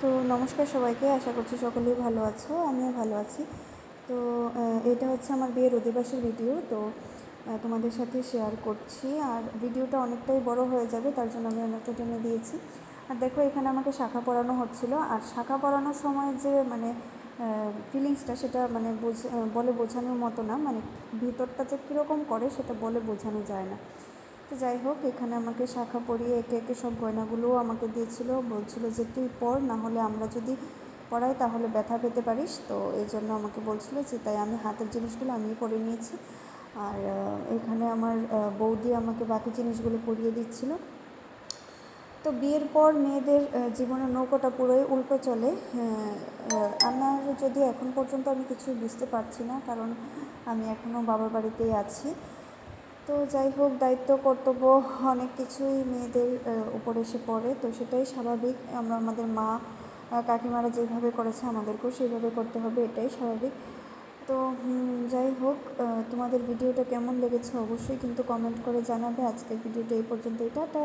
তো নমস্কার সবাইকে, আশা করছি সকলেই ভালো আছো, আমিও ভালো আছি। তো এটা হচ্ছে আমার বিয়ের অধিবাসের ভিডিও। তো তোমাদের সাথে শেয়ার করছি, আর ভিডিওটা অনেকটাই বড় হয়ে যাবে, তার জন্য আমি অনেকটা টেনে দিয়েছি। আর দেখো, এখানে আমাকে শাখা পরানো হচ্ছিলো, আর শাখা পরানোর সময় যে ফিলিংসটা, সেটা বলে বোঝানোর মতো না। ভিতরটা যে কীরকম করে সেটা বলে বোঝানো যায় না। তো যাই হোক, এখানে আমাকে শাখা পরিয়ে একে একে সব গয়নাগুলোও আমাকে দিয়েছিল, বলছিল যে তুই পর, না হলে আমরা যদি পরাই তাহলে ব্যথা পেতে পারিস। তো এই জন্য আমাকে বলছিল যে, তাই আমি হাতের জিনিসগুলো আমিই পরে নিয়েছি। আর এখানে আমার বৌদি আমাকে বাকি জিনিসগুলো পরিয়ে দিচ্ছিল। তো বিয়ের পর মেয়েদের জীবনের নৌকাটা পুরোই উল্টো চলে। আমার যদিও এখন পর্যন্ত আমি কিছু বুঝতে পারছি না, কারণ আমি এখনও বাবার বাড়িতেই আছি। তো যাই হোক, দায়িত্ব কর্তব্য অনেক কিছুই মেয়েদের উপর এসে পড়ে, তো সেটাই স্বাভাবিক। আমরা আমাদের মা কাকিমারা যেভাবে করেছে আমাদেরকেও সেইভাবে করতে হবে, এটাই স্বাভাবিক। তো যাই হোক, তোমাদের ভিডিওটা কেমন লেগেছে অবশ্যই কিন্তু কমেন্ট করে জানাবে। আজকের ভিডিওটা এই পর্যন্তই, টাটা।